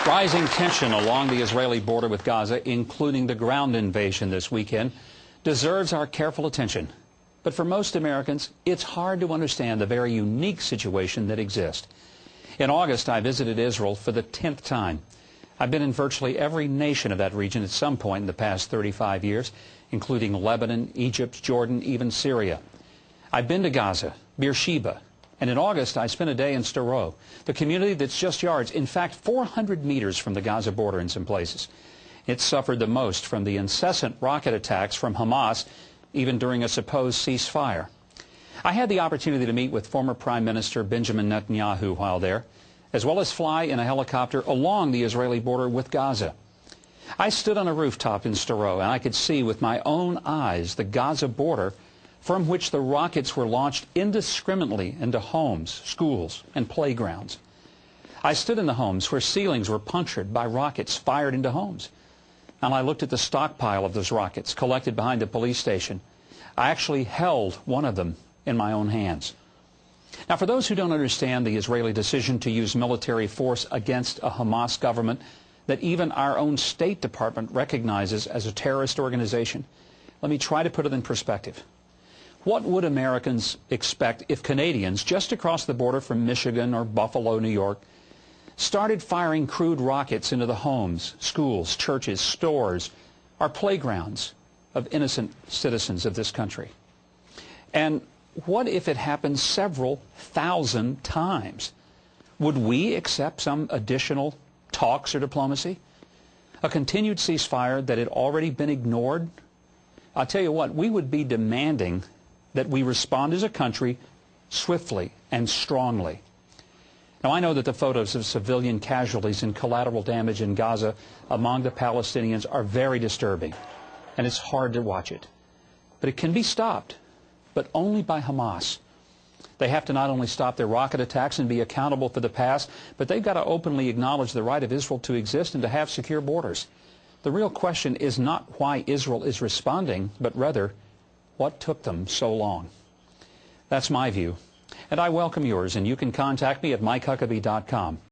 Rising tension along the Israeli border with Gaza, including the ground invasion this weekend, deserves our careful attention. But for most Americans, it's hard to understand the very unique situation that exists. In August, I visited Israel for the 10th time. I've been in virtually every nation of that region at some point in the past 35 years, including Lebanon, Egypt, Jordan, even Syria. I've been to Gaza, Beersheba, and in August, I spent a day in Sderot, the community that's just yards, in fact, 400 meters from the Gaza border in some places. It suffered the most from the incessant rocket attacks from Hamas, even during a supposed ceasefire. I had the opportunity to meet with former Prime Minister Benjamin Netanyahu while there, as well as fly in a helicopter along the Israeli border with Gaza. I stood on a rooftop in Sderot, and I could see with my own eyes the Gaza border from which the rockets were launched indiscriminately into homes, schools, and playgrounds. I stood in the homes where ceilings were punctured by rockets fired into homes. And I looked at the stockpile of those rockets collected behind the police station. I actually held one of them in my own hands. Now, for those who don't understand the Israeli decision to use military force against a Hamas government that even our own State Department recognizes as a terrorist organization, let me try to put it in perspective. What would Americans expect if Canadians just across the border from Michigan or Buffalo, New York, started firing crude rockets into the homes, schools, churches, stores, our playgrounds of innocent citizens of this country? And what if it happened several thousand times? Would we accept some additional talks or diplomacy? A continued ceasefire that had already been ignored? I'll tell you what, we would be demanding that we respond as a country swiftly and strongly. Now, I know that the photos of civilian casualties and collateral damage in Gaza among the Palestinians are very disturbing, and it's hard to watch it. But it can be stopped, but only by Hamas. They have to not only stop their rocket attacks and be accountable for the past, but they've got to openly acknowledge the right of Israel to exist and to have secure borders. The real question is not why Israel is responding, but rather, what took them so long? That's my view, and I welcome yours, and you can contact me at MikeHuckabee.com.